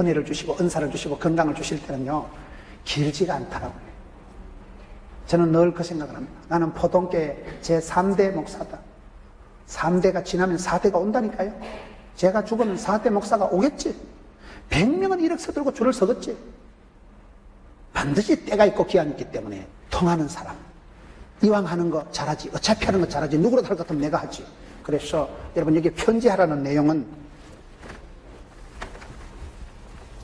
은혜를 주시고 은사를 주시고 건강을 주실 때는요 길지가 않더라고요. 저는 늘 그 생각을 합니다. 나는 포동교회 제3대 목사다. 3대가 지나면 4대가 온다니까요. 제가 죽으면 4대 목사가 오겠지. 100명은 이력서 들고 줄을 서겠지. 반드시 때가 있고 기한이 있기 때문에 통하는 사람, 이왕 하는 거 잘하지, 어차피 하는 거 잘하지, 누구라도 할 것 같으면 내가 하지. 그래서 여러분 여기 편지하라는 내용은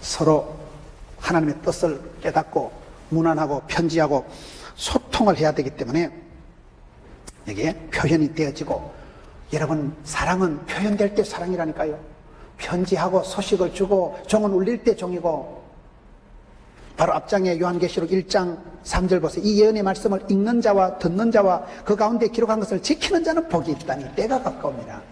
서로 하나님의 뜻을 깨닫고 문안하고 편지하고 소통을 해야 되기 때문에 이게 표현이 되어지고, 여러분 사랑은 표현될 때 사랑이라니까요. 편지하고 소식을 주고 종은 울릴 때 종이고, 바로 앞장에 요한계시록 1장 3절 보세요. 이 예언의 말씀을 읽는 자와 듣는 자와 그 가운데 기록한 것을 지키는 자는 복이 있다니 때가 가까웁니다.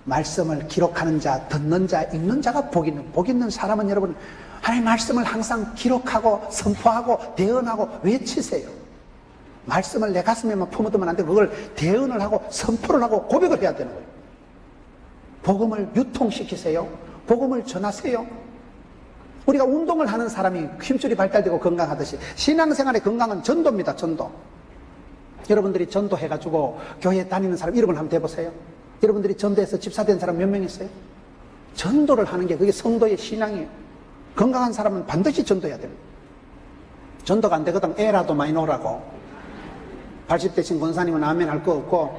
말씀을 기록하는 자, 듣는 자, 읽는 자가 복 있는 사람은 여러분 하나님의 말씀을 항상 기록하고 선포하고 대언하고 외치세요. 말씀을 내 가슴에만 품어두면 안 되고 그걸 대언을 하고 선포를 하고 고백을 해야 되는 거예요. 복음을 유통시키세요. 복음을 전하세요. 우리가 운동을 하는 사람이 힘줄이 발달되고 건강하듯이 신앙생활의 건강은 전도입니다. 전도. 여러분들이 전도해가지고 교회에 다니는 사람 이름을 한번 대보세요. 여러분들이 전도해서 집사된 사람 몇 명 있어요? 전도를 하는 게 그게 성도의 신앙이에요. 건강한 사람은 반드시 전도해야 됩니다. 전도가 안 되거든 애라도 많이 놓으라고. 80대신 권사님은 아멘 할 거 없고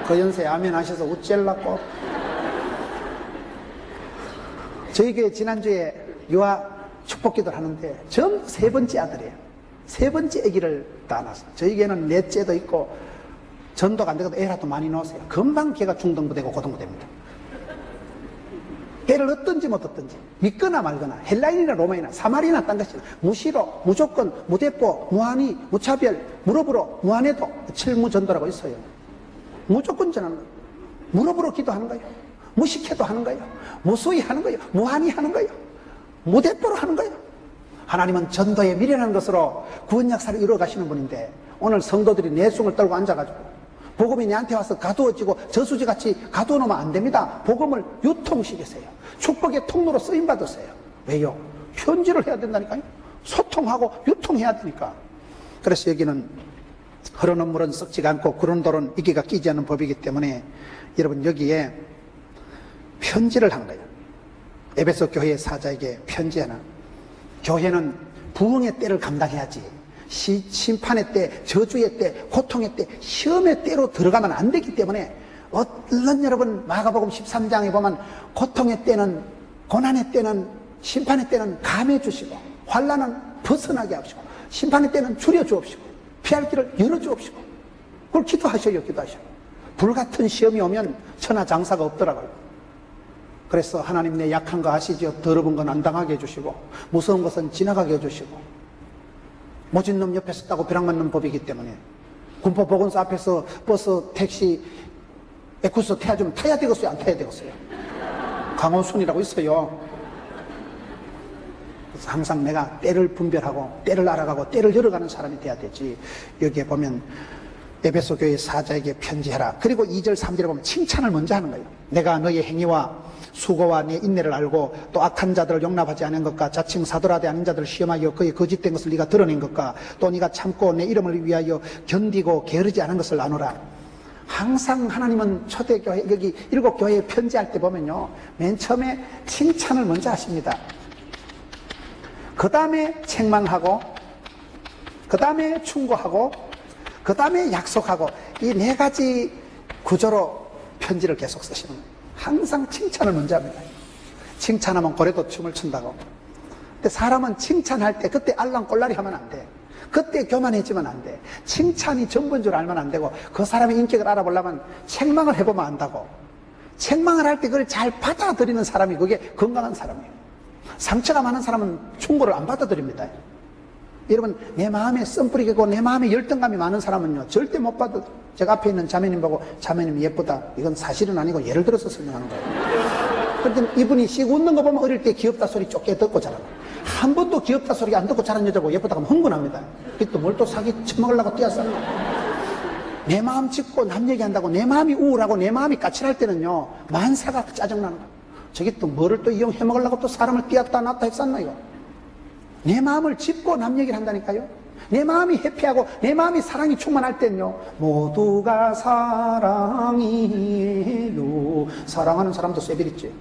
그 연세에 아멘 하셔서 우쭐라고. 저희 교회 지난주에 유아 축복기도를 하는데 전부 세 번째 아들이에요. 세 번째 아기를 다 낳았어요. 저희 교회는 넷째도 있고 전도가 안 되거든 애라도 많이 놓으세요. 금방 걔가 중등부 되고 고등부 됩니다. 애를 얻든지 못 얻든지 믿거나 말거나 헬라인이나 로마이나 사마리나 딴 것이나 무시로 무조건 무대포 무한히 무차별 무릎으로 무한해도 칠무전도라고 있어요. 무조건 전하는 거예요. 무릎으로 기도하는 거예요. 무식해도 하는 거예요. 무수히 하는 거예요. 무한히 하는 거예요. 무대포로 하는 거예요. 하나님은 전도에 미련한 것으로 구원 역사를 이루어 가시는 분인데 오늘 성도들이 내숭을 떨고 앉아가지고 복음이 내한테 와서 가두어지고 저수지같이 가두어 놓으면 안 됩니다. 복음을 유통시키세요. 축복의 통로로 쓰임받으세요. 왜요? 편지를 해야 된다니까요. 소통하고 유통해야 되니까. 그래서 여기는 흐르는 물은 썩지가 않고 구른 돌은 이끼가 끼지 않는 법이기 때문에 여러분 여기에 편지를 한 거예요. 에베소 교회 사자에게 편지 하나. 교회는 부흥의 때를 감당해야지 심판의 때, 저주의 때, 고통의 때, 시험의 때로 들어가면 안 되기 때문에 얼른 여러분 마가복음 13장에 보면 고통의 때는, 고난의 때는, 심판의 때는 감해 주시고 환난은 벗어나게 하시고 심판의 때는 줄여 주옵시고 피할 길을 열어 주옵시고 그걸 기도하셔요. 기도하셔요. 불같은 시험이 오면 천하장사가 없더라고요. 그래서 하나님 내 약한 거 아시죠? 더러운 건 안 당하게 해주시고 무서운 것은 지나가게 해주시고 모진 놈 옆에 섰다고 벼락 맞는 법이기 때문에 군포 보건소 앞에서 버스, 택시, 에쿠스 태워주면 타야 되겠어요? 안 타야 되겠어요? 강호순이라고 있어요. 그래서 항상 내가 때를 분별하고 때를 알아가고 때를 열어가는 사람이 돼야 되지. 여기에 보면 에베소 교회 사자에게 편지해라. 그리고 2절 3절에 보면 칭찬을 먼저 하는 거예요. 내가 너의 행위와 수고와 네 인내를 알고 또 악한 자들을 용납하지 않은 것과 자칭 사도라되 아닌 자들을 시험하여 그의 거짓된 것을 네가 드러낸 것과 또 네가 참고 내 이름을 위하여 견디고 게으르지 않은 것을 아노라. 항상 하나님은 초대교회 여기 7교회에 편지할 때 보면요 맨 처음에 칭찬을 먼저 하십니다. 그 다음에 책망하고 그 다음에 충고하고 그 다음에 약속하고 이 4가지 구조로 편지를 계속 쓰시는 거예요. 항상 칭찬을 먼저 합니다. 칭찬하면 고래도 춤을 춘다고. 근데 사람은 칭찬할 때 그때 알랑꼴라리 하면 안 돼. 그때 교만해지면 안 돼. 칭찬이 전부인 줄 알면 안 되고 그 사람의 인격을 알아보려면 책망을 해보면 안다고. 책망을 할 때 그걸 잘 받아들이는 사람이 그게 건강한 사람이에요. 상처가 많은 사람은 충고를 안 받아들입니다. 여러분 내 마음에 썸뿌리고 내 마음에 열등감이 많은 사람은요 절대 못 받아. 제가 앞에 있는 자매님 보고 자매님 예쁘다 이건 사실은 아니고 예를 들어서 설명하는 거예요. 그런데 이분이 씩 웃는 거 보면 어릴 때 귀엽다 소리 쫓게 듣고 자라고 한 번도 귀엽다 소리 안 듣고 자란 여자고 예쁘다 하면 흥분합니다. 또 뭘 또 사기 처먹으려고 뛰어쌌나. 내 마음 짚고 남 얘기한다고 내 마음이 우울하고 내 마음이 까칠할 때는요 만사가 짜증나는 거예요. 저게 또 뭐를 또 이용해 먹으려고 또 사람을 띄었다 놨다 했었나요? 내 마음을 짚고 남 얘기를 한다니까요. 내 마음이 해피하고 내 마음이 사랑이 충만할 땐요, 모두가 사랑이에요. 사랑하는 사람도 쇠비리지.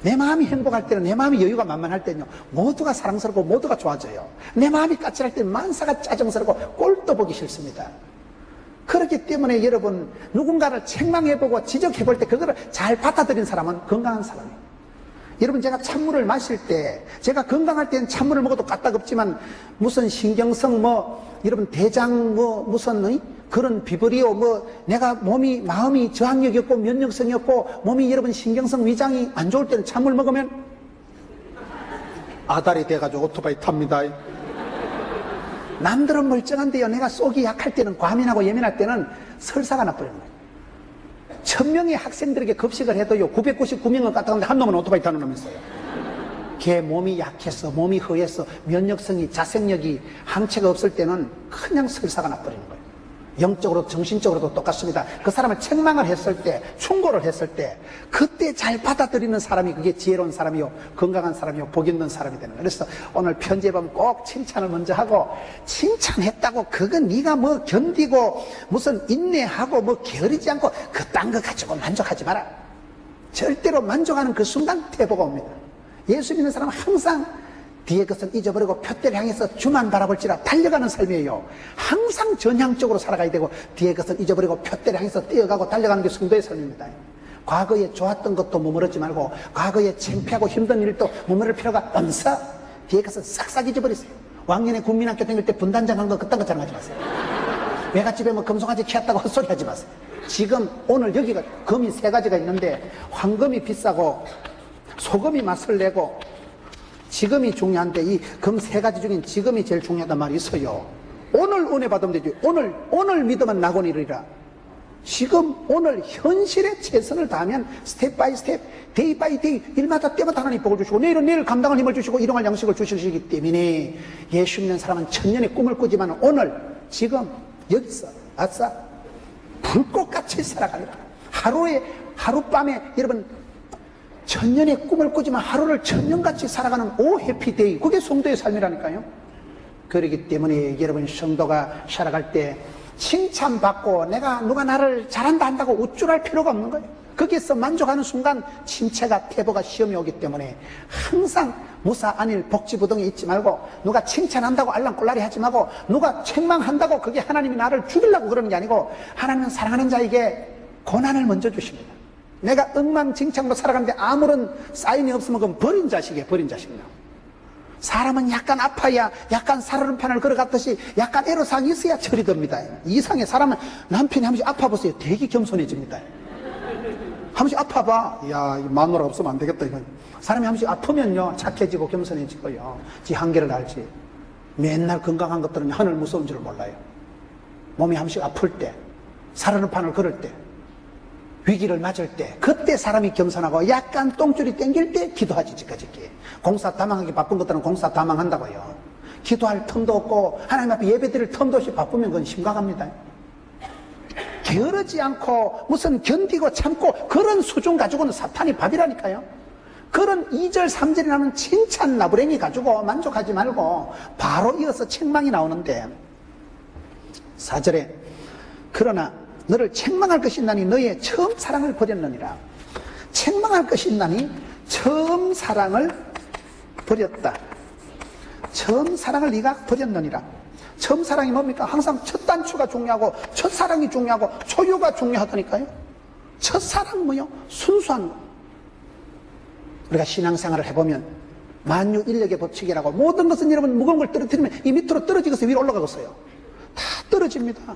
내 마음이 행복할 때는, 내 마음이 여유가 만만할 때는요, 모두가 사랑스럽고 모두가 좋아져요. 내 마음이 까칠할 때는 만사가 짜증스럽고 꼴도 보기 싫습니다. 그렇기 때문에 여러분, 누군가를 책망해보고 지적해볼 때 그거를 잘 받아들인 사람은 건강한 사람이에요. 여러분, 제가 찬물을 마실 때, 제가 건강할 때는 찬물을 먹어도 까딱없지만 무슨 신경성 여러분 대장 무슨 그런 비브리오 내가 마음이 저항력이 없고 면역성이 없고 몸이 여러분 신경성 위장이 안 좋을 때는 찬물 먹으면 아다리 돼가지고 오토바이 탑니다. 남들은 멀쩡한데요, 내가 속이 약할 때는, 과민하고 예민할 때는 설사가 나버리는 거예요. 1000명의 학생들에게 급식을 해도요, 999명을 까딱하는데 한 놈은 오토바이 타는 놈이 있어요. 걔 몸이 약해서, 몸이 허해서, 면역성이, 자생력이, 항체가 없을 때는 그냥 설사가 나버리는 거예요. 영적으로도 정신적으로도 똑같습니다. 그 사람을 책망을 했을 때, 충고를 했을 때, 그때 잘 받아들이는 사람이 그게 지혜로운 사람이요, 건강한 사람이요, 복 있는 사람이 되는 거예요. 그래서 오늘 편지에 보면 꼭 칭찬을 먼저 하고, 칭찬했다고 그건 네가 견디고 무슨 인내하고 게으르지 않고 그딴 거 가지고 만족하지 마라. 절대로 만족하는 그 순간 퇴보가 옵니다. 예수 믿는 사람은 항상 뒤에 것은 잊어버리고 표대를 향해서 주만 바라볼지라 달려가는 삶이에요. 항상 전향적으로 살아가야 되고 뒤에 것은 잊어버리고 표대를 향해서 뛰어가고 달려가는 게 성도의 삶입니다. 과거에 좋았던 것도 머무르지 말고 과거에 창피하고 힘든 일도 머무를 필요가 없어. 뒤에 것은 싹싹 잊어버리세요. 왕년에 국민학교 다닐 때 분단장 한 거 그딴 거 자랑하지 마세요. 외갓집에 금송아지 키웠다고 헛소리 하지 마세요. 지금 오늘 여기가 금이 3가지가 있는데 황금이 비싸고 소금이 맛을 내고 지금이 중요한데 이 금 3가지 중엔 지금이 제일 중요하단 말이 있어요. 오늘 은혜 받으면 되지. 오늘 믿으면 낙원 이르리라. 지금 오늘 현실에 최선을 다하면 스텝 바이 스텝, 데이 바이 데이, 일마다 때마다 하나님 복을 주시고 내일은 내일 감당할 힘을 주시고 일용할 양식을 주시기 때문에 예수 믿는 사람은 천년의 꿈을 꾸지만 오늘 지금 여기서 아싸 불꽃같이 살아가리라. 하룻밤에 여러분 천년의 꿈을 꾸지만 하루를 천년같이 살아가는 오 해피데이, 그게 성도의 삶이라니까요. 그렇기 때문에 여러분 성도가 살아갈 때 칭찬받고 누가 나를 잘한다 한다고 우쭐할 필요가 없는 거예요. 거기에서 만족하는 순간 침체가 퇴보가 시험이 오기 때문에 항상 무사 안일 복지부동에 있지 말고 누가 칭찬한다고 알랑꼴라리 하지 말고 누가 책망한다고 그게 하나님이 나를 죽이려고 그러는 게 아니고 하나님은 사랑하는 자에게 고난을 먼저 주십니다. 내가 엉망진창으로 살아가는데 아무런 사인이 없으면 그건 버린 자식이에요. 버린 자식이에요. 사람은 약간 아파야 약간 살얼음판을 걸어갔듯이 약간 애로사항이 있어야 철이 듭니다. 이상해. 사람은 남편이 한 번씩 아파보세요. 되게 겸손해집니다. 한 번씩 아파봐. 이야, 마누라 없으면 안 되겠다. 이건. 사람이 한 번씩 아프면요 착해지고 겸손해지고요 지 한계를 알지. 맨날 건강한 것들은 하늘 무서운 줄을 몰라요. 몸이 한 번씩 아플 때, 살얼음판을 걸을 때, 위기를 맞을 때, 그때 사람이 겸손하고 약간 똥줄이 땡길 때 기도하지. 지까지기 공사 다망하기 바쁜 것들은 공사 다망한다고요. 기도할 틈도 없고 하나님 앞에 예배드릴 틈도 없이 바쁘면 그건 심각합니다. 게으르지 않고 무슨 견디고 참고 그런 수준 가지고는 사탄이 밥이라니까요. 그런 2절 3절이 나오는 칭찬 나부랭이 가지고 만족하지 말고 바로 이어서 책망이 나오는데 4절에 그러나 너를 책망할 것이 있나니 너의 처음 사랑을 버렸느니라. 책망할 것이 있나니 처음 사랑을 버렸다. 처음 사랑을 네가 버렸느니라. 처음 사랑이 뭡니까? 항상 첫 단추가 중요하고 첫 사랑이 중요하고 초유가 중요하다니까요. 첫 사랑 뭐요? 순수한 거. 우리가 신앙생활을 해보면 만유 인력의 법칙이라고 모든 것은 여러분 무거운 걸 떨어뜨리면 이 밑으로 떨어지고서 위로 올라가겠어요. 다 떨어집니다.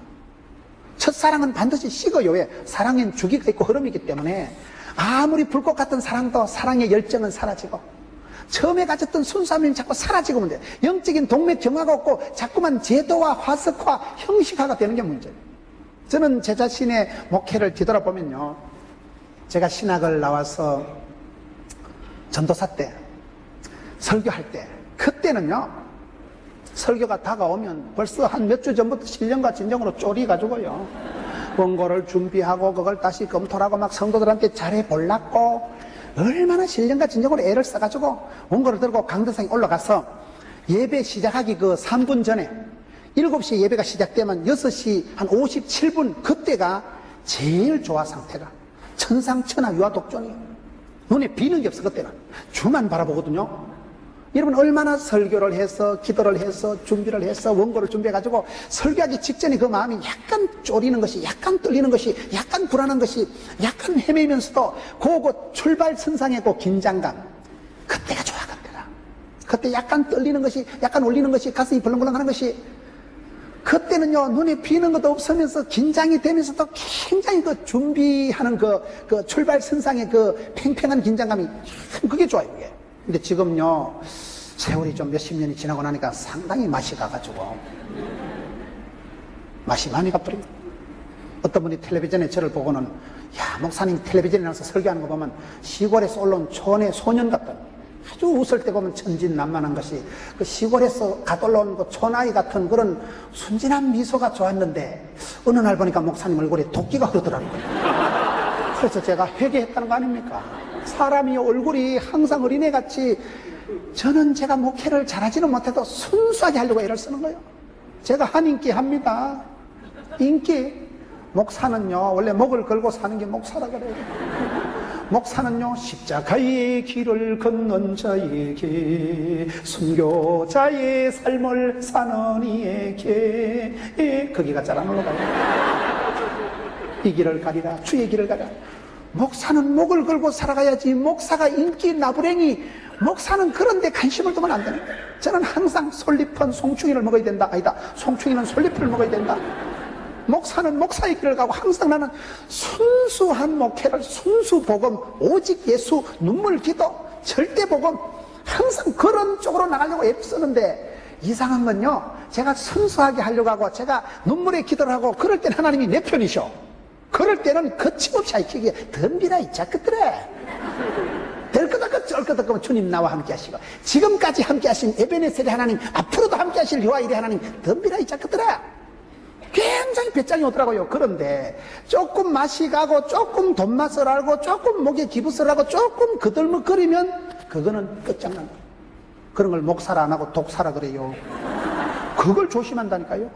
첫사랑은 반드시 식어요. 왜? 사랑엔 주기가 있고 흐름이 있기 때문에 아무리 불꽃 같은 사랑도 사랑의 열정은 사라지고 처음에 가졌던 순수함이 자꾸 사라지고 문제예요. 영적인 동맥 정화가 없고 자꾸만 제도와 화석화, 형식화가 되는 게 문제예요. 저는 제 자신의 목회를 뒤돌아보면요, 제가 신학을 나와서 전도사 때 설교할 때 그때는요 설교가 다가오면 벌써 한 몇 주 전부터 신령과 진정으로 쪼리가지고요 원고를 준비하고 그걸 다시 검토하고 막 성도들한테 잘해보려고 얼마나 신령과 진정으로 애를 써가지고 원고를 들고 강등상에 올라가서 예배 시작하기 그 3분 전에 7시에 예배가 시작되면 6시 한 57분 그때가 제일 좋아 상태가. 천상천하 유아독존이에요. 눈에 비는 게 없어 그때는. 주만 바라보거든요. 여러분 얼마나 설교를 해서 기도를 해서 준비를 해서 원고를 준비해가지고 설교하기 직전에 그 마음이 약간 쫄리는 것이 약간 떨리는 것이 약간 불안한 것이 약간 헤매면서도 그 출발선상의 그 긴장감 그때가 좋아 그때가. 그때 약간 떨리는 것이 약간 울리는 것이 가슴이 벌렁벌렁하는 것이 그때는요 눈에 비는 것도 없으면서 긴장이 되면서도 굉장히 그 준비하는 그 출발선상의 그 팽팽한 긴장감이 참 그게 좋아요 그게. 근데 지금요 세월이 좀 몇십 년이 지나고 나니까 상당히 맛이 가가지고 맛이 많이 가버립니다. 어떤 분이 텔레비전에 저를 보고는 야 목사님 텔레비전에 나와서 설교하는 거 보면 시골에서 올라온 촌의 소년 같다. 아주 웃을 때 보면 천진난만한 것이 그 시골에서 갓 올라온 그 촌아이 같은 그런 순진한 미소가 좋았는데 어느 날 보니까 목사님 얼굴에 도끼가 흐르더라고요. 그래서 제가 회개했다는 거 아닙니까? 사람이 얼굴이 항상 어린애같이 저는 제가 목회를 잘하지는 못해도 순수하게 하려고 애를 쓰는 거예요. 제가 한 인기 합니다. 인기. 목사는요 원래 목을 걸고 사는 게 목사라 그래요. 목사는요 십자가의 길을 걷는 자에게 순교자의 삶을 사는 이에게 거기가 잘 안 올라가요. 이 길을 가리라 주의 길을 가리라. 목사는 목을 걸고 살아가야지 목사가 인기 나부랭이 목사는 그런 데 관심을 두면 안 되는 거예요. 저는 항상 솔잎은 송충이를 먹어야 된다. 아니다. 송충이는 솔잎을 먹어야 된다. 목사는 목사의 길을 가고 항상 나는 순수한 목회를 순수 복음 오직 예수 눈물 기도 절대 복음 항상 그런 쪽으로 나가려고 애쓰는데 이상한 건요 제가 순수하게 하려고 하고 제가 눈물의 기도를 하고 그럴 땐 하나님이 내 편이셔. 그럴 때는 거침없이 아이키기에 덤비라 이 자식들아. 될 거다 쩔 거다 주님 나와 함께 하시고 지금까지 함께 하신 에베네셀의 하나님 앞으로도 함께 하실 여호와 이레 하나님 덤비라 이 자식들아. 굉장히 배짱이 오더라고요. 그런데 조금 맛이 가고 조금 돈맛을 알고 조금 목에 기부스를 하고 조금 그들먹거리면 그거는 끝장난다. 그런 걸 목사라 안 하고 독사라 그래요. 그걸 조심한다니까요.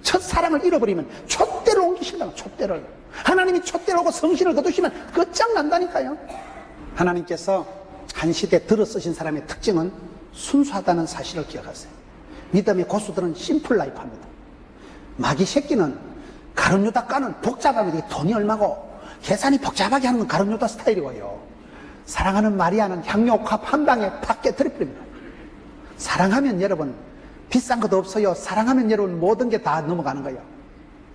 첫사랑을 잃어버리면 촛대를 옮기신다고. 촛대를 하나님이 촛대를 오고 성신을 거두시면 끝장난다니까요. 하나님께서 한 시대 들어 쓰신 사람의 특징은 순수하다는 사실을 기억하세요. 믿음의 고수들은 심플 라이프 합니다. 마귀 새끼는 가룟유다 까는 복잡하면 돈이 얼마고 계산이 복잡하게 하는 건 가룟유다 스타일이고요. 사랑하는 마리아는 향료값 한 방에 팍 깨뜨려버립니다. 사랑하면 여러분 비싼 것도 없어요. 사랑하면 여러분 모든 게 다 넘어가는 거예요.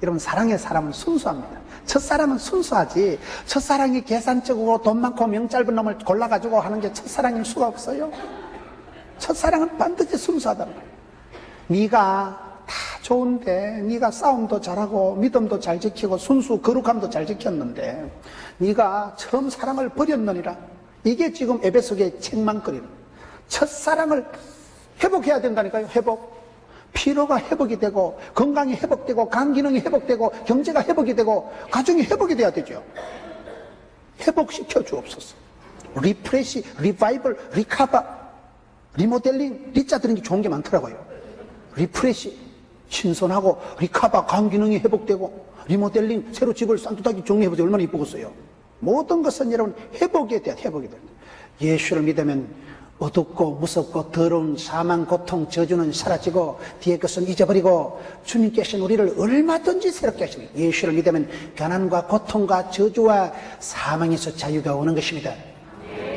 여러분 사랑의 사람은 순수합니다. 첫사랑은 순수하지 첫사랑이 계산적이고 돈 많고 명 짧은 놈을 골라가지고 하는 게 첫사랑일 수가 없어요. 첫사랑은 반드시 순수하다는 거예요. 네가 다 좋은데 네가 싸움도 잘하고 믿음도 잘 지키고 순수 거룩함도 잘 지켰는데 네가 처음 사랑을 버렸느니라. 이게 지금 에베소서의 책망거리는 첫사랑을 회복해야 된다니까요. 회복. 피로가 회복이 되고 건강이 회복되고 간 기능이 회복되고 경제가 회복이 되고 가정이 회복이 돼야 되죠. 회복시켜 주옵소서. 리프레시, 리바이벌, 리카바, 리모델링 리자 들은 게 좋은 게 많더라고요. 리프레시 신선하고 리카바 간 기능이 회복되고 리모델링 새로 집을 산뜻하게 정리해보세요. 얼마나 이쁘겠어요. 모든 것은 여러분 회복에 대한 회복이 됩니다. 예수를 믿으면 어둡고 무섭고 더러운 사망, 고통, 저주는 사라지고 뒤에 것은 잊어버리고 주님께서는 우리를 얼마든지 새롭게 하시는 예수를 믿으면 가난과 고통과 저주와 사망에서 자유가 오는 것입니다.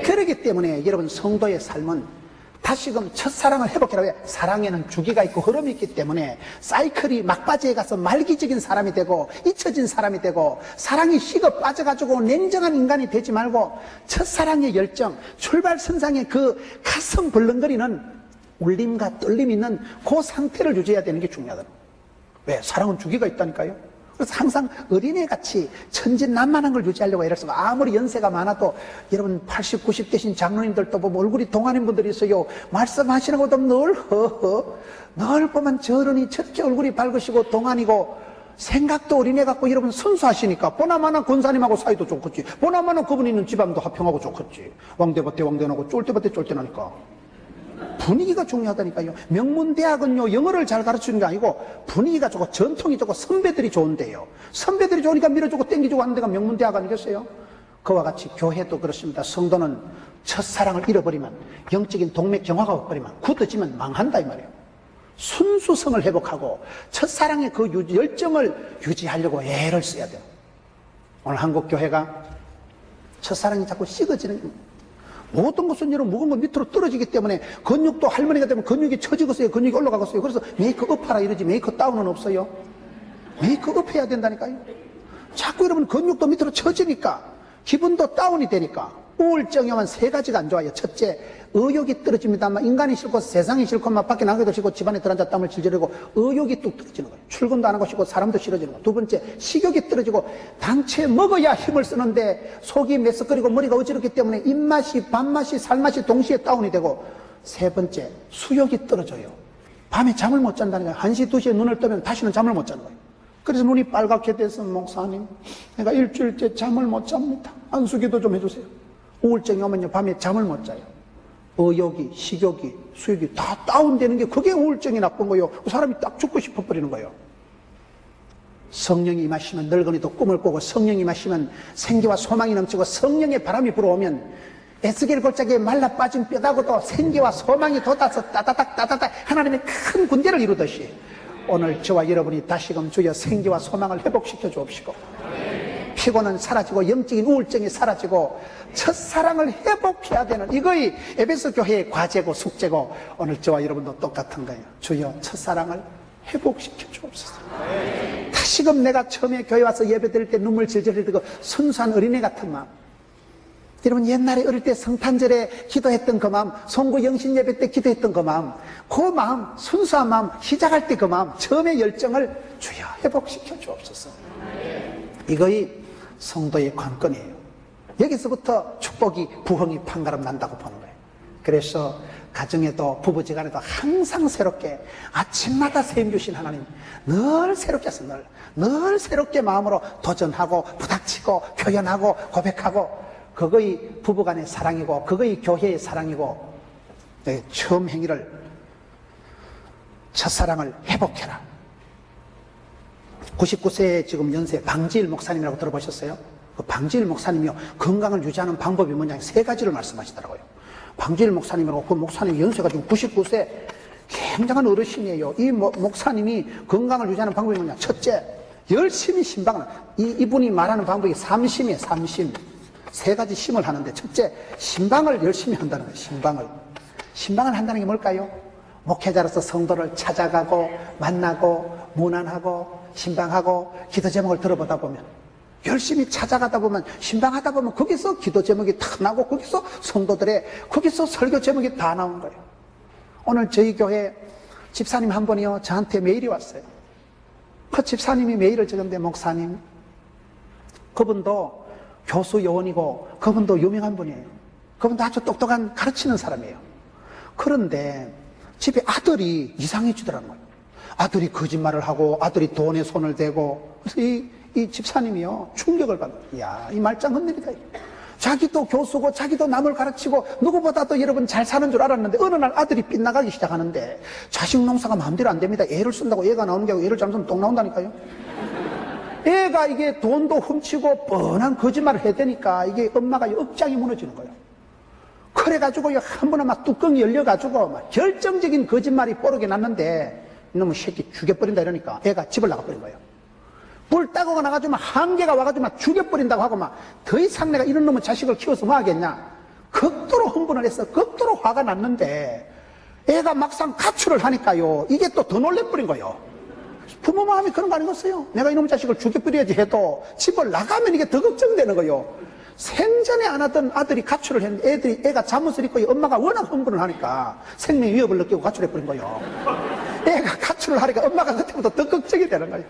그렇기 때문에 여러분 성도의 삶은 다시금 첫사랑을 회복해라. 왜? 사랑에는 주기가 있고 흐름이 있기 때문에 사이클이 막바지에 가서 말기적인 사람이 되고 잊혀진 사람이 되고 사랑이 식어 빠져가지고 냉정한 인간이 되지 말고 첫사랑의 열정, 출발선상의 그 가슴 벌렁거리는 울림과 떨림이 있는 그 상태를 유지해야 되는 게 중요하다. 왜? 사랑은 주기가 있다니까요. 그래서 항상 어린애같이 천진난만한 걸 유지하려고 애를 쓰고 아무리 연세가 많아도 여러분 80, 90 되신 장로님들도 보면 얼굴이 동안인 분들이 있어요. 말씀하시는 것도 늘 허허 늘 보면 저런이 저렇게 얼굴이 밝으시고 동안이고 생각도 어린애 같고 여러분 순수하시니까 보나마나 권사님하고 사이도 좋겠지. 보나마나 그분 있는 집안도 화평하고 좋겠지. 왕대밭대 왕대나고 쫄대밭대 쫄대나니까. 분위기가 중요하다니까요. 명문대학은요, 영어를 잘 가르치는 게 아니고 분위기가 좋고 전통이 좋고 선배들이 좋은데요. 선배들이 좋으니까 밀어주고 땡기주고 하는 데가 명문대학 아니겠어요? 그와 같이 교회도 그렇습니다. 성도는 첫사랑을 잃어버리면, 영적인 동맥 경화가 없버리면, 굳어지면 망한다 이 말이에요. 순수성을 회복하고 첫사랑의 그 열정을 유지하려고 애를 써야 돼요. 오늘 한국 교회가 첫사랑이 자꾸 식어지는 겁니다. 모든 것은 여러분 무거운 건 밑으로 떨어지기 때문에 근육도 할머니가 되면 근육이 처지겠어요. 근육이 올라가겠어요. 그래서 메이크업 하라 이러지 메이크업 다운은 없어요. 메이크업 해야 된다니까요. 자꾸 여러분 근육도 밑으로 처지니까 기분도 다운이 되니까 우울증이 오면 세 가지가 안 좋아요. 첫째, 의욕이 떨어집니다만 인간이 싫고 세상이 싫고 막 밖에 나가기도 싫고 집안에 들어앉아 땀을 질질 흘리고 의욕이 뚝 떨어지는 거예요. 출근도 안 하고 싶고 사람도 싫어지는 거예요. 두 번째, 식욕이 떨어지고 당최 먹어야 힘을 쓰는데 속이 메스꺼리고 머리가 어지럽기 때문에 입맛이 밥맛이 살맛이 동시에 다운이 되고 세 번째, 수욕이 떨어져요. 밤에 잠을 못 잔다는 거예요. 1시, 2시에 눈을 뜨면 다시는 잠을 못 자는 거예요. 그래서 눈이 빨갛게 돼서 목사님, 내가 일주일째 잠을 못 잡니다. 안수기도 좀 해주세요. 우울증이 오면요 밤에 잠을 못 자요. 의욕이, 식욕이, 수욕이 다 다운되는 게 그게 우울증이 나쁜 거예요. 사람이 딱 죽고 싶어버리는 거예요. 성령이 임하시면 늙은이도 꿈을 꾸고 성령이 임하시면 생기와 소망이 넘치고 성령의 바람이 불어오면 에스겔 골짜기에 말라 빠진 뼈다고도 생기와 소망이 돋아서 따다닥 하나님의 큰 군대를 이루듯이 오늘 저와 여러분이 다시금 주여 생기와 소망을 회복시켜 주옵시고 피곤은 사라지고 영적인 우울증이 사라지고 첫사랑을 회복해야 되는 이거이 에베소 교회의 과제고 숙제고 오늘 저와 여러분도 똑같은 거예요. 주여 첫사랑을 회복시켜 주옵소서. 다시금 내가 처음에 교회 와서 예배 드릴 때 눈물 질질 흘리고 순수한 어린애 같은 마음, 여러분 옛날에 어릴 때 성탄절에 기도했던 그 마음, 송구 영신 예배 때 기도했던 그 마음, 순수한 마음, 시작할 때 그 마음, 처음의 열정을 주여 회복시켜 주옵소서. 이거이 성도의 관건이에요. 여기서부터 축복이 부흥이 판가름 난다고 보는 거예요. 그래서 가정에도 부부지간에도 항상 새롭게 아침마다 세임 주신 하나님 늘 새롭게 해서 늘 새롭게 마음으로 도전하고 부닥치고 표현하고 고백하고 그거의 부부간의 사랑이고 그거의 교회의 사랑이고 처음 행위를 첫사랑을 회복해라. 99세 지금 연세 방지일 목사님이라고 들어보셨어요? 그 방지일 목사님이요 건강을 유지하는 방법이 뭐냐 세 가지를 말씀하시더라고요. 방지일 목사님이라고 그 목사님 연세가 지금 99세 굉장한 어르신이에요. 이 목사님이 건강을 유지하는 방법이 뭐냐? 첫째, 열심히 신방을 이분이 말하는 방법이 삼심이에요. 삼심. 세 가지 심을 하는데 첫째, 신방을 열심히 한다는 거예요. 신방을 한다는 게 뭘까요? 목회자로서 성도를 찾아가고 만나고 문안하고 신방하고 기도 제목을 들어보다 보면 열심히 찾아가다 보면 신방하다 보면 거기서 기도 제목이 다 나오고 거기서 성도들의 거기서 설교 제목이 다 나온 거예요. 오늘 저희 교회 집사님 한 분이요 저한테 메일이 왔어요. 그 집사님이 메일을 적었는데 목사님 그분도 교수 요원이고 그분도 유명한 분이에요. 그분도 아주 똑똑한 가르치는 사람이에요. 그런데 집에 아들이 이상해지더라는 거예요. 아들이 거짓말을 하고 아들이 돈에 손을 대고 그래서 이 집사님이요 충격을 받아요. 이야 이 말짱 흔들리다. 자기도 교수고 자기도 남을 가르치고 누구보다도 여러분 잘 사는 줄 알았는데 어느 날 아들이 빗나가기 시작하는데 자식 농사가 마음대로 안 됩니다. 애를 쓴다고 애가 나오는 게 아니고 애를 잘못하면 똥 나온다니까요. 애가 이게 돈도 훔치고 뻔한 거짓말을 해야 되니까 이게 엄마가 억장이 무너지는 거예요. 그래가지고 한 번은 막 뚜껑이 열려가지고 막 결정적인 거짓말이 뽀르게 났는데 이놈의 새끼 죽여버린다 이러니까 애가 집을 나가버린 거예요. 불 따고가 나가지고 막 한계가 와가지고 막 죽여버린다고 하고 막 더 이상 내가 이런 놈의 자식을 키워서 뭐 하겠냐. 극도로 흥분을 했어. 극도로 화가 났는데 애가 막상 가출을 하니까요. 이게 또 더 놀래버린 거예요. 부모 마음이 그런 거 아니겠어요? 내가 이놈의 자식을 죽여버려야지 해도 집을 나가면 이게 더 걱정되는 거예요. 생전에 안 하던 아들이 가출을 했는데 애가 잠옷을 입고 엄마가 워낙 흥분을 하니까 생명 위협을 느끼고 가출해버린 거예요. 애가 가출을 하니까 엄마가 그때부터 더 걱정이 되는 거예요.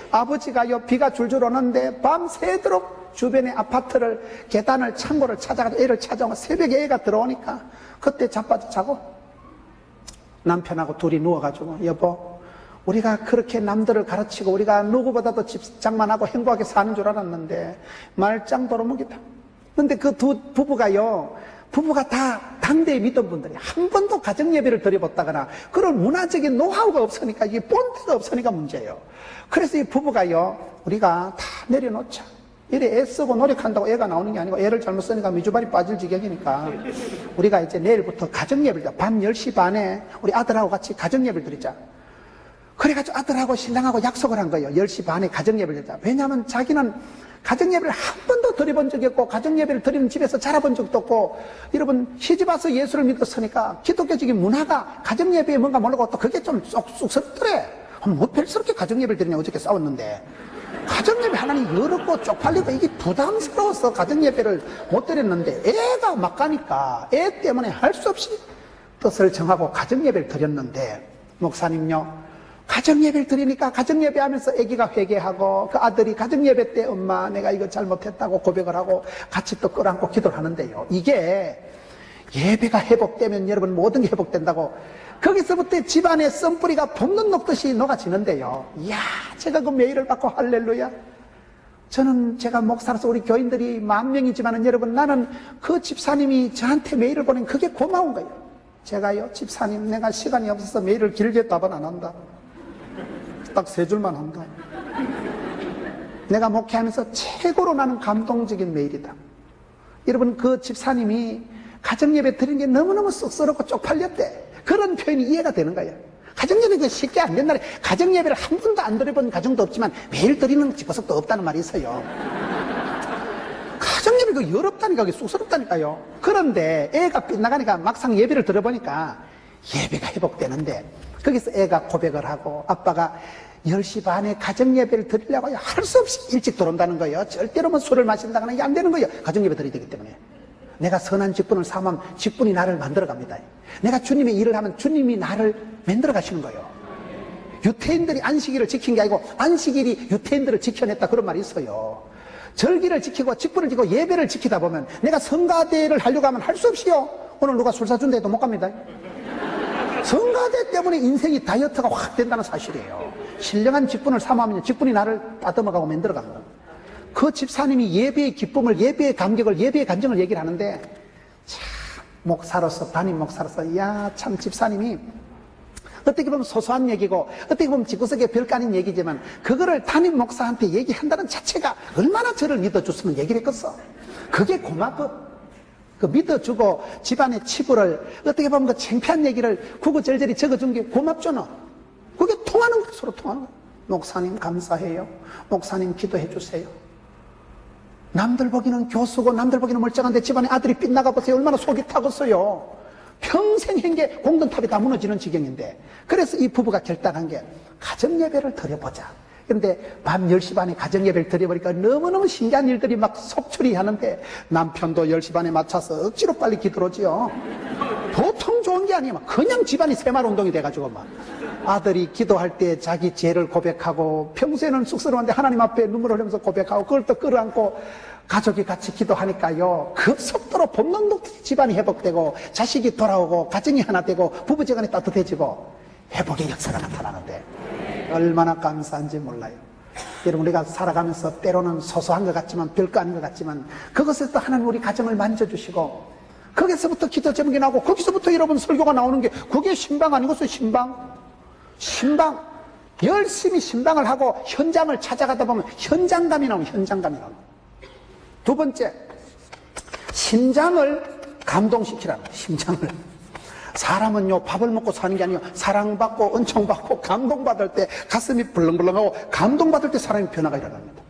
아버지가요 비가 줄줄 오는데 밤새도록 주변의 아파트를 계단을 창고를 찾아가지고 애를 찾아오고 새벽에 애가 들어오니까 그때 자빠져 자고 남편하고 둘이 누워가지고 여보 우리가 그렇게 남들을 가르치고 우리가 누구보다도 집장만 하고 행복하게 사는 줄 알았는데 말짱 도루묵이다. 근데 그 두 부부가 다 당대의 믿던 분들이 한 번도 가정예배를 드려봤다거나 그런 문화적인 노하우가 없으니까, 이게 본때가 없으니까 문제예요. 그래서 이 부부가요, 우리가 다 내려놓자. 이래 애쓰고 노력한다고 애가 나오는 게 아니고, 애를 잘못 쓰니까 미주발이 빠질 지경이니까 우리가 이제 내일부터 가정예배를 드리자. 밤 10시 반에 우리 아들하고 같이 가정예배를 드리자. 그래가지고 아들하고 신랑하고 약속을 한 거예요. 10시 반에 가정예배를 드리자. 왜냐하면 자기는 가정예배를 한 번도 드려본 적이 없고, 가정예배를 드리는 집에서 자라본 적도 없고, 여러분 시집 와서 예수를 믿었으니까 기독교적인 문화가 가정예배에 뭔가 모르고 또 그게 좀 쑥스럽더래. 뭐 별스럽게 가정예배를 드리냐, 어저께 싸웠는데. 가정예배 하나님 어렵고 쪽팔리고 이게 부담스러워서 가정예배를 못 드렸는데, 애가 막 가니까 애 때문에 할 수 없이 뜻을 정하고 가정예배를 드렸는데, 목사님요, 가정예배를 드리니까 가정예배 하면서 아기가 회개하고, 그 아들이 가정예배 때 엄마 내가 이거 잘못했다고 고백을 하고 같이 또 끌어안고 기도를 하는데요, 이게 예배가 회복되면 여러분 모든 게 회복된다고, 거기서부터 집안의 썬뿌리가 봄눈 녹듯이 녹아지는데요. 이야, 제가 그 메일을 받고 할렐루야. 저는 제가 목사로서 우리 교인들이 10,000명이지만 여러분, 나는 그 집사님이 저한테 메일을 보낸 그게 고마운 거예요. 제가요, 집사님 내가 시간이 없어서 메일을 길게 답은 안 한다. 딱 3줄만 한다. 내가 목회하면서 최고로 나는 감동적인 메일이다. 여러분, 그 집사님이 가정예배 드리는 게 너무너무 쑥스럽고 쪽팔렸대. 그런 표현이 이해가 되는 거예요. 가정예배가 쉽게 안 된다네. 가정예배를 한 번도 안 드려본 가정도 없지만 매일 드리는 집구석도 없다는 말이 있어요. 가정예배가 어렵다니까, 그게 쑥스럽다니까요. 그런데 애가 빗나가니까 막상 예배를 들어보니까 예배가 회복되는데, 거기서 애가 고백을 하고 아빠가 10시 반에 가정예배를 드리려고 할 수 없이 일찍 들어온다는 거예요. 절대로 뭐 술을 마신다거나 이게 안 되는 거예요. 가정예배 드려야 되기 때문에. 내가 선한 직분을 삼으면 직분이 나를 만들어 갑니다. 내가 주님의 일을 하면 주님이 나를 만들어 가시는 거예요. 유태인들이 안식일을 지킨 게 아니고 안식일이 유태인들을 지켜냈다, 그런 말이 있어요. 절기를 지키고 직분을 지키고 예배를 지키다 보면 내가 성가대를 하려고 하면 할 수 없이요. 오늘 누가 술 사준다 해도 못 갑니다. 성가대 때문에 인생이 다이어트가 확 된다는 사실이에요. 신령한 직분을 삼으면 직분이 나를 따듬어가고 만들어가는 거예요. 그 집사님이 예배의 기쁨을, 예배의 감격을, 예배의 간정을 얘기를 하는데, 참 목사로서, 담임 목사로서, 이야 참 집사님이 어떻게 보면 소소한 얘기고 어떻게 보면 집구석에 별거 아닌 얘기지만 그거를 담임 목사한테 얘기한다는 자체가 얼마나 저를 믿어줬으면 얘기를 했겠어. 그게 고맙고, 그 믿어주고 집안의 치부를 어떻게 보면 그 창피한 얘기를 구구절절히 적어준 게 고맙죠. 너 그게 통하는 거야. 서로 통하는 거야. 목사님 감사해요. 목사님 기도해 주세요. 남들 보기는 교수고 남들 보기는 멀쩡한데 집안에 아들이 빗나가 보세요. 얼마나 속이 타겠어요. 평생 한 게 공든탑이 다 무너지는 지경인데, 그래서 이 부부가 결단한 게 가정예배를 드려보자. 그런데 밤 10시 반에 가정예배를 드려보니까 너무너무 신기한 일들이 막 속출이 하는데, 남편도 10시 반에 맞춰서 억지로 빨리 기도하지요. 보통 좋은 게 아니야. 그냥 집안이 새마을운동이 돼가지고 막 아들이 기도할 때 자기 죄를 고백하고, 평소에는 쑥스러운데 하나님 앞에 눈물 흘리면서 고백하고, 그걸 또 끌어안고 가족이 같이 기도하니까요, 그 속도로 본능독 집안이 회복되고 자식이 돌아오고 가정이 하나 되고 부부지간이 따뜻해지고 회복의 역사가 나타나는데 얼마나 감사한지 몰라요. 여러분, 우리가 살아가면서 때로는 소소한 것 같지만 별거 아닌 것 같지만 그것에서 하나님 우리 가정을 만져주시고, 거기서부터 기도 제목이 나오고 거기서부터 여러분 설교가 나오는 게, 그게 신방 아니겠어요? 신방. 열심히 신방을 하고 현장을 찾아가다 보면 현장감이 나오면 현장감이 나오면. 두 번째, 심장을 감동시키라는 거예요. 심장을. 사람은요, 밥을 먹고 사는 게 아니에요. 사랑받고 은총받고 감동받을 때 가슴이 벌렁벌렁하고 감동받을 때 사람이 변화가 일어납니다.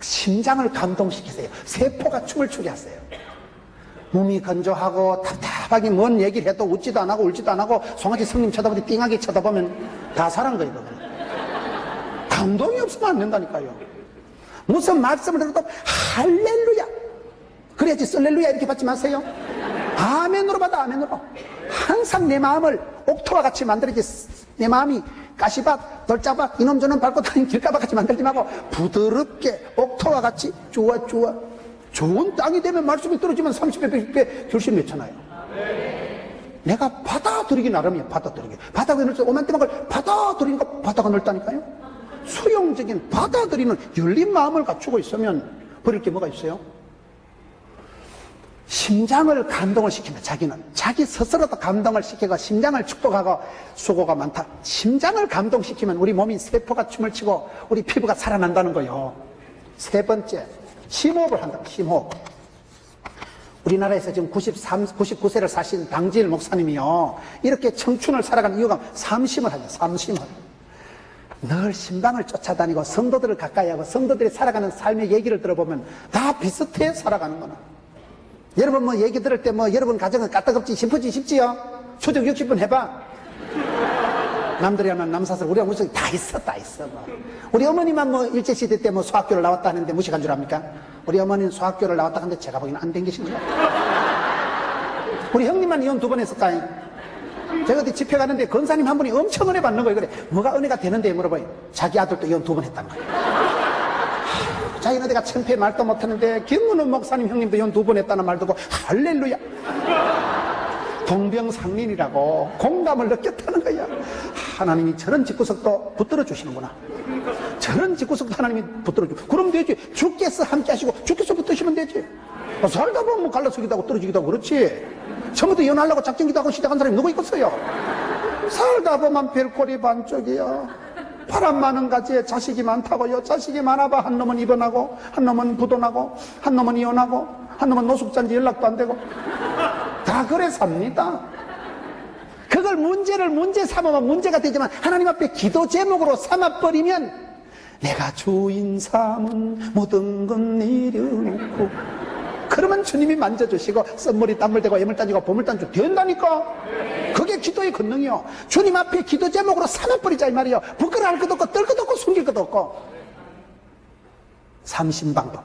심장을 감동시키세요. 세포가 춤을 추게 하세요. 몸이 건조하고 답답하게 뭔 얘기를 해도 웃지도 안 하고 울지도 안 하고 송아지 성님 쳐다보니 띵하게 쳐다보면 다 사는 거예요. 감동이 없으면 안 된다니까요. 무슨 말씀을 들어도 할렐루야, 그래야지 썰렐루야 이렇게 받지 마세요. 아멘으로 받아. 아멘으로. 항상 내 마음을 옥토와 같이 만들어야지. 내 마음이 가시밭, 돌짝밭, 이놈저놈 밟고 다니는 길가밭 같이 만들지 말고 부드럽게 옥토와 같이 좋아. 좋은 땅이 되면 말씀이 떨어지면 30배, 100배 결실을 맺잖아요. 내가 받아. 받아들이기 나름이에요. 받아들이기. 바닥에 넣을 때 오만때만 걸 받아들이니까 바다가 넓다니까요. 수용적인 받아들이는 열린 마음을 갖추고 있으면 버릴 게 뭐가 있어요? 심장을 감동을 시키면 자기는 자기 스스로도 감동을 시키고 심장을 축복하고 수고가 많다. 심장을 감동시키면 우리 몸이 세포가 춤을 추고 우리 피부가 살아난다는 거예요. 세 번째, 심호흡을 한다. 심호흡. 우리나라에서 지금 99세를 사신 방지일 목사님이요, 이렇게 청춘을 살아가는 이유가 삼심을 하죠. 삼심을. 늘 신방을 쫓아다니고 성도들을 가까이 하고 성도들이 살아가는 삶의 얘기를 들어보면 다 비슷해 살아가는 거나. 여러분 뭐 얘기 들을 때 뭐 여러분 가정은 까딱없지 싶어지 싶지요? 초적 60분 해봐. 남들이 하면 남사슬, 우리가 무슨 다 있어, 다 있어. 뭐. 우리 어머니만 뭐 일제시대 때 뭐 수학교를 나왔다 하는데 무식한 줄 압니까? 우리 어머니는 수학교를 나왔다 하는데 제가 보기에는 안 된 계신 거예요. 우리 형님만 이혼 2번 했을까요? 제가 어디 집회 가는데 권사님 한 분이 엄청 은혜 받는 거예요. 그래, 뭐가 은혜가 되는데 물어봐요. 자기 아들도 이혼 2번 했다는 거예요. 자기는 내가 천패 말도 못하는데 김문훈 목사님 형님도 이혼 2번 했다는 말 듣고 할렐루야. 동병상련이라고 공감을 느꼈다는 거야. 하나님이 저런 집구석도 붙들어 주시는구나. 저런 집구석도 하나님이 붙들어 주고. 그럼 되지. 주께서 함께 하시고 주께서 붙드시면 되지. 살다 보면 뭐 갈라서기도 하고 떨어지기도 하고 그렇지. 처음부터 이혼하려고 작정기도 하고 시작한 사람이 누구 있겠어요? 살다 보면 별꼴이 반쪽이야. 바람 많은 가지에 자식이 많다고요. 자식이 많아봐 한 놈은 입원하고 한 놈은 부도나고 한 놈은 이혼하고 한 놈은 노숙자인지 연락도 안 되고 다 그래 삽니다. 그걸 문제를 문제 삼으면 문제가 되지만 하나님 앞에 기도 제목으로 삼아버리면 내가 주인 삼은 모든 건 내려놓고 그러면 주님이 만져주시고 썸머리 땀물 대고 예물 따지고 보물 따지고 된다니까. 그게 기도의 권능이요. 주님 앞에 기도 제목으로 삼아버리자 이 말이요. 부끄러워할 것도 없고 떨 것도 없고 숨길 것도 없고. 삼신방법.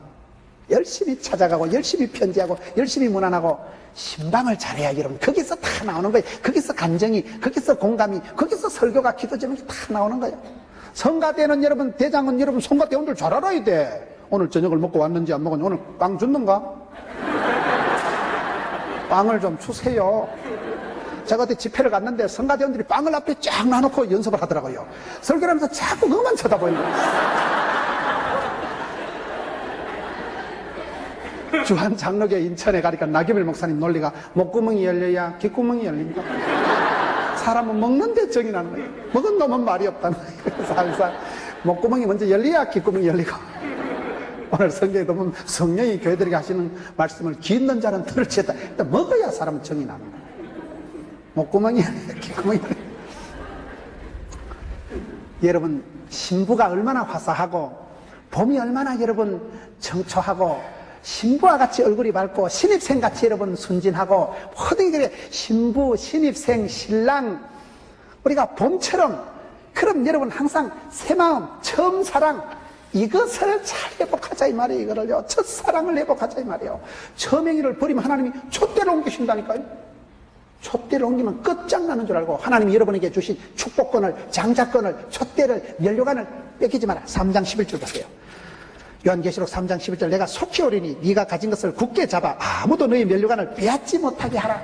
열심히 찾아가고 열심히 편지하고 열심히 문안하고 신방을 잘해야 여러분. 거기서 다 나오는 거예요. 거기서 감정이, 거기서 공감이, 거기서 설교가 기도 제목이 다 나오는 거예요. 성가대는 여러분, 대장은 여러분 성가대원들 잘 알아야 돼. 오늘 저녁을 먹고 왔는지 안 먹었는지, 오늘 빵 줬는가? 빵을 좀 주세요. 제가 어디 집회를 갔는데 성가대원들이 빵을 앞에 쫙 놔놓고 연습을 하더라고요. 설교를 하면서 자꾸 그것만 쳐다보는 거예요. 주한 장로교 인천에 가니까 나기밀 목사님 논리가 목구멍이 열려야 귓구멍이 열립니다. 사람은 먹는데 정이 나는 거예요. 먹은 놈은 말이 없다는 거예요. 그래서 항상 목구멍이 먼저 열려야 귓구멍이 열리고. 오늘 성경에 보면 성령이 교회들에게 하시는 말씀을 귀 있는 자는 들을 지었다. 일단 먹어야 사람은 정이 나는 거예요. 목구멍이 열려야 귓구멍이 열려요. 여러분 신부가 얼마나 화사하고 봄이 얼마나 여러분 청초하고 신부와 같이 얼굴이 밝고 신입생같이 여러분 순진하고 모든 게 신부, 신입생, 신랑 우리가 봄처럼 그럼 여러분 항상 새 마음, 처음 사랑 이것을 잘 회복하자 이 말이에요. 이거를요. 첫사랑을 회복하자 이 말이에요. 처명이를 버리면 하나님이 촛대로 옮기신다니까요. 촛대를 옮기면 끝장나는 줄 알고 하나님이 여러분에게 주신 축복권을, 장자권을, 촛대를, 면류관을 뺏기지 마라. 3장 11절 보세요. 요한계시록 3장 11절 내가 속히 오리니 네가 가진 것을 굳게 잡아 아무도 너희 면류관을 빼앗지 못하게 하라.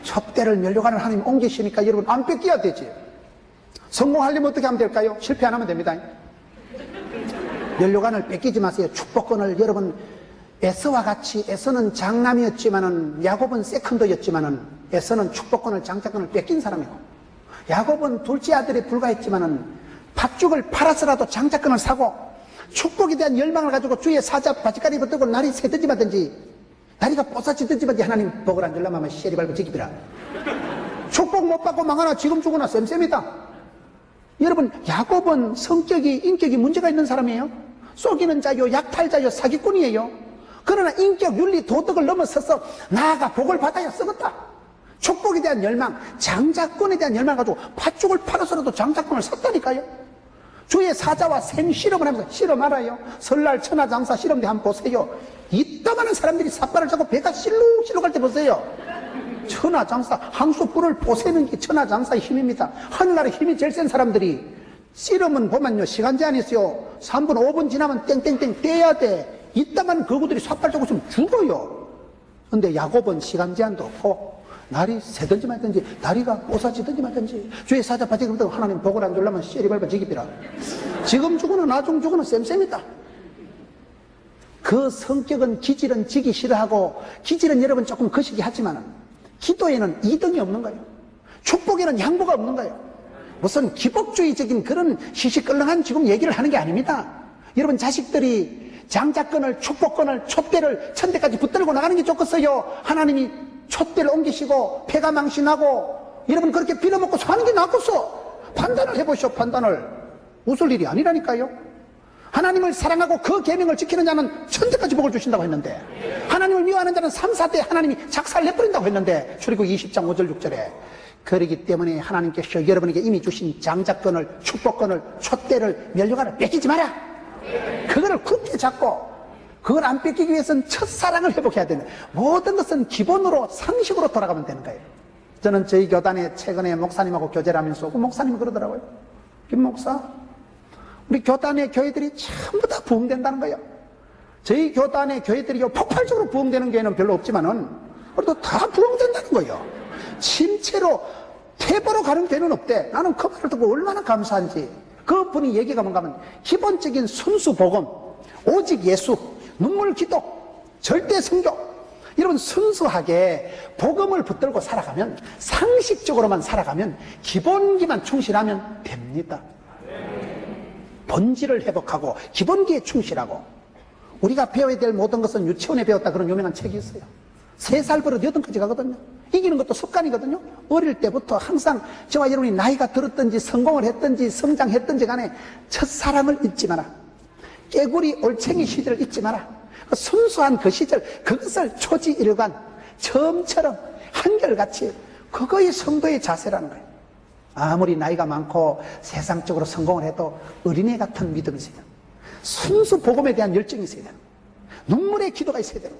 촛대를 면류관을 하나님 옮기시니까 여러분 안 뺏겨야 되지. 성공하려면 어떻게 하면 될까요? 실패 안 하면 됩니다. 면류관을 뺏기지 마세요. 축복권을 여러분 에서와 같이 에서는 장남이었지만은 야곱은 세컨더였지만은 에서는 축복권을 장자권을 뺏긴 사람이고 야곱은 둘째 아들에 불과했지만은 팥죽을 팔아서라도 장자권을 사고 축복에 대한 열망을 가지고 주의 사자 바지가리 붙들고 날이 새든지 마든지 다리가 뽀사지든지 마든지 하나님 복을 안 줄라면 하면 시리 밟고 지기비라. 축복 못 받고 망하나 지금 죽으나 쌤쌤이다. 여러분 야곱은 성격이 인격이 문제가 있는 사람이에요. 속이는 자요 약탈자요 사기꾼이에요. 그러나 인격 윤리 도덕을 넘어서서 나아가 복을 받아야 쓰겠다. 축복에 대한 열망 장자권에 대한 열망을 가지고 팥죽을 팔아서라도 장자권을 샀다니까요. 주의 사자와 생실험을 하면서 실험 알아요. 설날 천하장사 실험대 한번 보세요. 이따만한 사람들이 삿발을 잡고 배가 실룩실룩 할 때 보세요. 천하장사 항수 뿔을 보세는 게 천하장사의 힘입니다. 하늘나라에 힘이 제일 센 사람들이 실험은 보면요 시간 제한이 있어요. 3분 5분 지나면 땡땡땡 떼야 돼. 이따만 거구들이 삿발 잡고 있으면 죽어요. 근데 야곱은 시간 제한도 없고 날이 새든지 말든지, 다리가 뽀사지든지 말든지, 주의 사자파지 그러면 하나님 복을 안 주려면 씨리 밟아 지기비라. 지금 죽으나 나중 죽으나 쌤쌤이다. 그 성격은, 기질은 지기 싫어하고, 기질은 여러분 조금 거시기 하지만, 기도에는 이등이 없는 거예요. 축복에는 양보가 없는 거예요. 무슨 기복주의적인 그런 시시껄렁한 지금 얘기를 하는 게 아닙니다. 여러분 자식들이 장자권을, 축복권을, 촛대를 천대까지 붙들고 나가는 게 좋겠어요? 하나님이 촛대를 옮기시고 폐가 망신하고 여러분 그렇게 빌어먹고 사는 게 낫겠어? 판단을 해보시오. 판단을. 웃을 일이 아니라니까요. 하나님을 사랑하고 그 계명을 지키는 자는 천대까지 복을 주신다고 했는데, 하나님을 미워하는 자는 3, 4대 하나님이 작살 내버린다고 했는데, 출애굽 20장 5절 6절에. 그러기 때문에 하나님께서 여러분에게 이미 주신 장자권을, 축복권을, 촛대를, 면류관을 뺏기지 마라. 그거를 굳게 잡고, 그걸 안 뺏기기 위해서는 첫사랑을 회복해야 되는, 모든 것은 기본으로 상식으로 돌아가면 되는 거예요. 저는 저희 교단에 최근에 목사님하고 교제를 하면서 그 목사님이 그러더라고요. 김 목사, 우리 교단의 교회들이 전부 다 부흥된다는 거예요. 저희 교단의 교회들이 폭발적으로 부흥되는 교회는 별로 없지만은 그래도 다 부흥된다는 거예요. 침체로 퇴보로 가는 교회는 없대. 나는 그 말을 듣고 얼마나 감사한지. 그 분이 얘기가 뭔가 하면 기본적인 순수 복음, 오직 예수, 눈물 기도, 절대 성교. 여러분 순수하게 복음을 붙들고 살아가면, 상식적으로만 살아가면, 기본기만 충실하면 됩니다. 본질을 회복하고 기본기에 충실하고. 우리가 배워야 될 모든 것은 유치원에 배웠다, 그런 유명한 책이 있어요. 3살 버릇 8까지 가거든요. 이기는 것도 습관이거든요. 어릴 때부터 항상 저와 여러분이 나이가 들었든지 성공을 했든지 성장했든지 간에 첫사랑을 잊지 마라. 깨구리 올챙이 시절을 잊지 마라. 그 순수한 그 시절, 그것을 초지일관, 처음처럼 한결같이, 그거의 성도의 자세라는 거예요. 아무리 나이가 많고 세상적으로 성공을 해도 어린애 같은 믿음이 있어야 돼요. 순수 복음에 대한 열정이 있어야 돼요. 눈물의 기도가 있어야 돼요.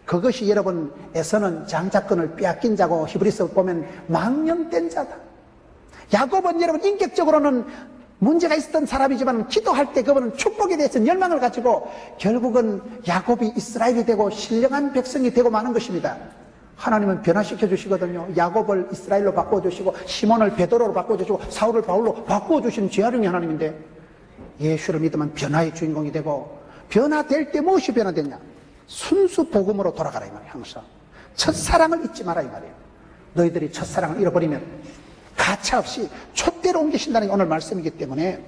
그것이 여러분에서는 장자권을 빼앗긴 자고, 히브리서 보면 망령된 자다. 야곱은 여러분 인격적으로는 문제가 있었던 사람이지만 기도할 때 그분은 축복에 대해서 열망을 가지고 결국은 야곱이 이스라엘이 되고 신령한 백성이 되고 마는 것입니다. 하나님은 변화시켜 주시거든요. 야곱을 이스라엘로 바꿔주시고, 시몬을 베드로로 바꿔주시고, 사울을 바울로 바꿔주시는 죄아령이 하나님인데, 예수를 믿으면 변화의 주인공이 되고, 변화될 때 무엇이 변화되냐? 순수 복음으로 돌아가라 이 말이에요. 항상 첫사랑을 잊지 마라 이 말이에요. 너희들이 첫사랑을 잃어버리면 가차없이 촛대로 옮기신다는 게 오늘 말씀이기 때문에,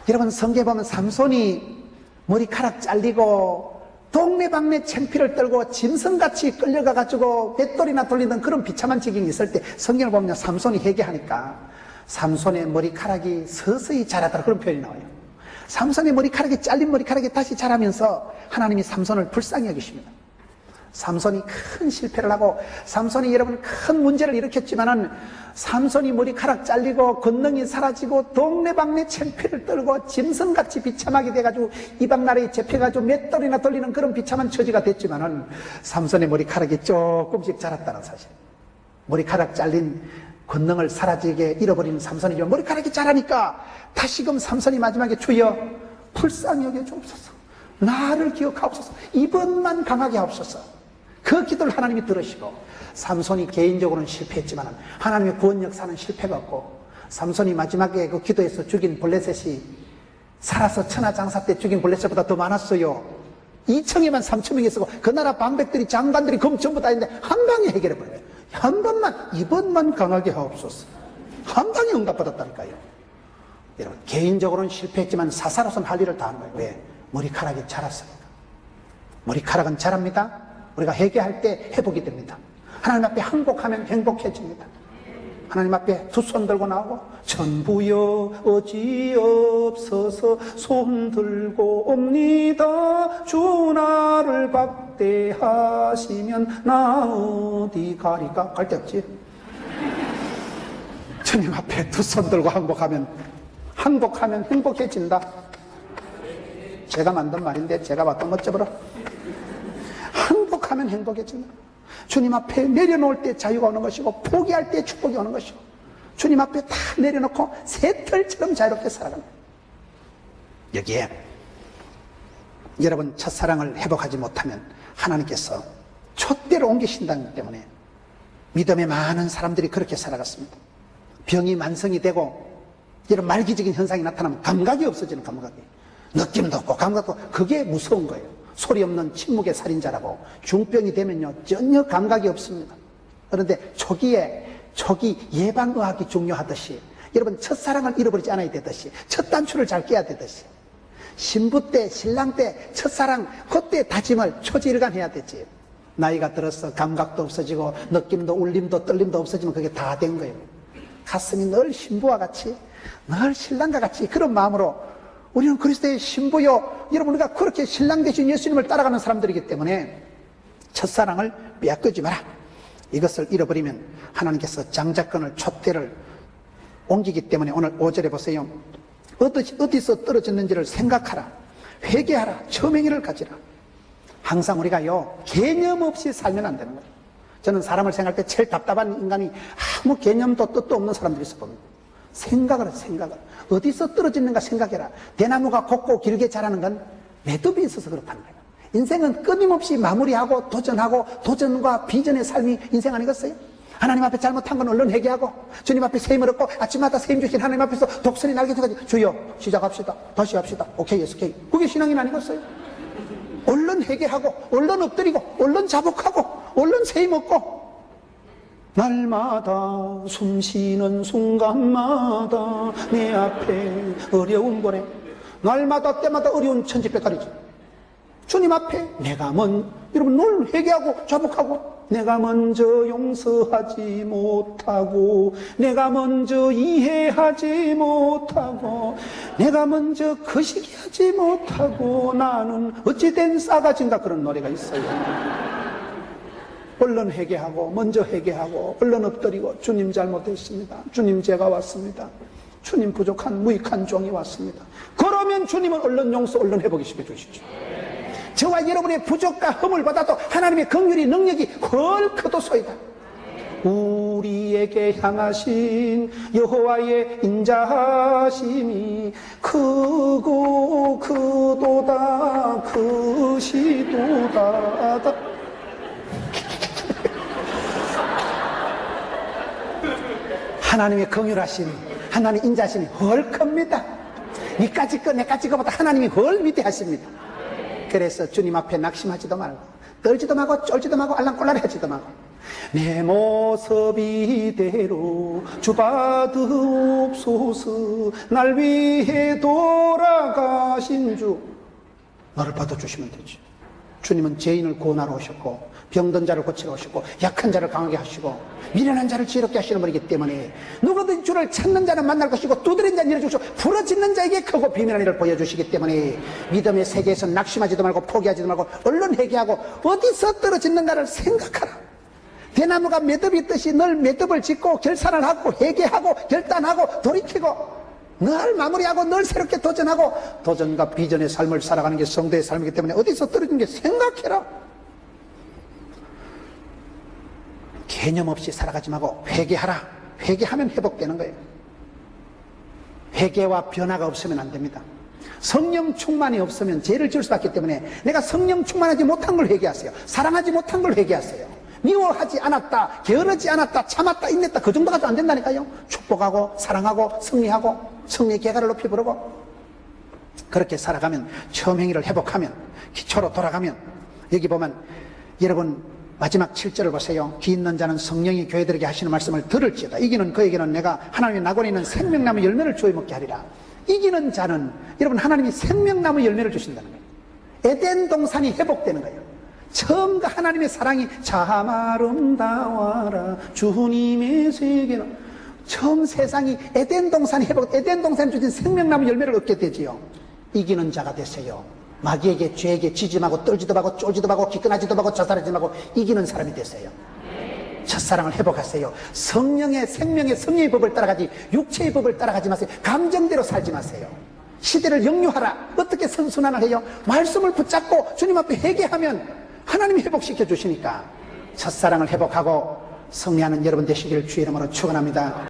여러분 성경에 보면 삼손이 머리카락 잘리고 동네방네 창피를 떨고 짐승같이 끌려가가지고 맷돌이나 돌리던 그런 비참한 지경이 있을 때, 성경을 보면 삼손이 회개하니까 삼손의 머리카락이 서서히 자라더라, 그런 표현이 나와요. 삼손의 머리카락이, 잘린 머리카락이 다시 자라면서 하나님이 삼손을 불쌍히 여기십니다. 삼손이 큰 실패를 하고, 삼손이 여러분 큰 문제를 일으켰지만은, 삼손이 머리카락 잘리고 권능이 사라지고 동네방네 창피를 떨고 짐승같이 비참하게 돼가지고 이방 나라에 잡혀가지고 맷돌이나 돌리는 그런 비참한 처지가 됐지만은, 삼손의 머리카락이 조금씩 자랐다는 사실. 머리카락 잘린, 권능을 사라지게 잃어버린 삼손이 머리카락이 자라니까 다시금 삼손이 마지막에 주여 불쌍히 여겨 주옵소서, 나를 기억하옵소서, 이번만 강하게 하옵소서. 그 기도를 하나님이 들으시고, 삼손이 개인적으로는 실패했지만 하나님의 구원 역사는 실패가 없고, 삼손이 마지막에 그 기도에서 죽인 블레셋이 살아서 천하장사 때 죽인 블레셋보다 더 많았어요. 2청에만 3천명이 쓰고 그 나라 방백들이, 장관들이 검 전부 다 있는데 한 방에 해결해버려요. 한 번만, 이번만 강하게 하옵소서. 한 방에 응답받았다니까요. 여러분 개인적으로는 실패했지만 사사로서는 할 일을 다 한 거예요. 왜? 머리카락이 자랐습니다. 머리카락은 자랍니다. 우리가 회개할 때 회복이 됩니다. 하나님 앞에 항복하면 행복해집니다. 하나님 앞에 두 손 들고 나오고, 전부여 어찌없어서 손 들고 옵니다. 주 나를 박대하시면 나 어디 가리까? 갈 데 없지. 주님 앞에 두 손 들고 항복하면 행복해진다. 제가 만든 말인데 제가 봤던 멋져버려. 항복하면 행복해진다. 주님 앞에 내려놓을 때 자유가 오는 것이고, 포기할 때 축복이 오는 것이고, 주님 앞에 다 내려놓고 새털처럼 자유롭게 살아갑니다. 여기에 여러분 첫사랑을 회복하지 못하면 하나님께서 촛대로 옮기신다기 때문에 믿음의 많은 사람들이 그렇게 살아갔습니다. 병이 만성이 되고 이런 말기적인 현상이 나타나면 감각이 없어지는 감각이. 느낌도 없고 감각도 없고 그게 무서운 거예요. 소리 없는 침묵의 살인자라고. 중병이 되면요 전혀 감각이 없습니다. 그런데 초기 예방의학이 중요하듯이 여러분 첫사랑을 잃어버리지 않아야 되듯이 첫 단추를 잘 깨야 되듯이 신부 때 신랑 때 첫사랑 그때 다짐을 초지일관 해야 되지. 나이가 들어서 감각도 없어지고 느낌도 울림도 떨림도 없어지면 그게 다 된 거예요. 가슴이 늘 신부와 같이 늘 신랑과 같이 그런 마음으로 우리는 그리스도의 신부요. 여러분 우리가 그렇게 신랑 되신 예수님을 따라가는 사람들이기 때문에 첫사랑을 빼앗기지 마라. 이것을 잃어버리면 하나님께서 장자권을 촛대를 옮기기 때문에 오늘 5절에 보세요. 어디서 떨어졌는지를 생각하라. 회개하라. 처명의를 가지라. 항상 우리가요 개념 없이 살면 안 되는 거예요. 저는 사람을 생각할 때 제일 답답한 인간이 아무 개념도 뜻도 없는 사람들이 있어 봅니다. 생각을 어디서 떨어지는가 생각해라. 대나무가 곱고 길게 자라는 건 매듭이 있어서 그렇다는 거예요. 인생은 끊임없이 마무리하고 도전하고 도전과 비전의 삶이 인생 아니겠어요? 하나님 앞에 잘못한 건 얼른 회개하고 주님 앞에 세임을 얻고 아침마다 세임 주신 하나님 앞에서 독선이 날개 서가지고 주여 시작합시다. 다시 합시다. 오케이 오케이. 그게 신앙이 아니겠어요? 얼른 회개하고 얼른 엎드리고 얼른 자복하고 얼른 세임 얻고 날마다 숨쉬는 순간마다 내 앞에 어려운 보내. 날마다 때마다 어려운 천지백갈이지. 주님 앞에 여러분 늘 회개하고 자복하고 내가 먼저 용서하지 못하고 내가 먼저 이해하지 못하고 내가 먼저 거시기하지 못하고 나는 어찌된 싸가지인가 그런 노래가 있어요. 얼른 회개하고 먼저 회개하고 얼른 엎드리고 주님 잘못했습니다. 주님 제가 왔습니다. 주님 부족한 무익한 종이 왔습니다. 그러면 주님은 얼른 용서 얼른 회복이 시켜주시죠. 저와 여러분의 부족과 허물 보다도 하나님의 긍휼이 능력이 훨 크도소이다. 우리에게 향하신 여호와의 인자하심이 크고 크도다 크시도다. 하나님의 긍휼하심 하나님의 인자하심이 훨 큽니다. 니까지 거 내까지 거보다 하나님이 훨 위대하십니다. 그래서 주님 앞에 낙심하지도 말고 떨지도 말고 쫄지도 말고 알랑꼴랑 하지도 말고 내 모습 이대로 주받으옵소서. 날 위해 돌아가신 주 너를 받아주시면 되지. 주님은 죄인을 구원하러 오셨고 병든 자를 고치러 오셨고 약한 자를 강하게 하시고 미련한 자를 지혜롭게 하시는 분이기 때문에 누구든 주를 찾는 자는 만날 것이고 두드린 자는 열어주시고 부러지는 자에게 크고 비밀한 일을 보여주시기 때문에 믿음의 세계에서 낙심하지도 말고 포기하지도 말고 얼른 회개하고 어디서 떨어지는가를 생각하라. 대나무가 매듭이 있듯이 늘 매듭을 짓고 결산을 하고 회개하고 결단하고 돌이키고 늘 마무리하고 늘 새롭게 도전하고 도전과 비전의 삶을 살아가는 게 성도의 삶이기 때문에 어디서 떨어지는 게 생각해라. 개념 없이 살아가지 말고 회개하라. 회개하면 회복되는 거예요. 회개와 변화가 없으면 안 됩니다. 성령 충만이 없으면 죄를 지을 수밖에 없기 때문에 내가 성령 충만하지 못한 걸 회개하세요. 사랑하지 못한 걸 회개하세요. 미워하지 않았다, 게으르지 않았다, 참았다, 인냈다 그 정도가 안 된다니까요. 축복하고 사랑하고 승리하고 승리의 계가를 높이 부르고 그렇게 살아가면 처음 행위를 회복하면 기초로 돌아가면 여기 보면 여러분 마지막 7절을 보세요. 기 있는 자는 성령이 교회들에게 하시는 말씀을 들을지어다. 이기는 그에게는 내가 하나님의 낙원에 있는 생명나무 열매를 주어 먹게 하리라. 이기는 자는 여러분 하나님이 생명나무 열매를 주신다는 거예요. 에덴 동산이 회복되는 거예요. 처음과 하나님의 사랑이 참 아름다워라 주님의 세계는 처음 세상이 에덴 동산이 회복 에덴 동산이 주신 생명나무 열매를 얻게 되지요. 이기는 자가 되세요. 마귀에게 죄에게 지지 말고 떨지도 말고 쫄지도 말고 기끈하지도 말고 자살하지 말고 이기는 사람이 되세요. 첫사랑을 회복하세요. 성령의 생명의 성령의 법을 따라가지 육체의 법을 따라가지 마세요. 감정대로 살지 마세요. 시대를 역류하라. 어떻게 선순환을 해요? 말씀을 붙잡고 주님 앞에 회개하면 하나님이 회복시켜 주시니까 첫사랑을 회복하고 승리하는 여러분 되시기를 주의 이름으로 축원합니다.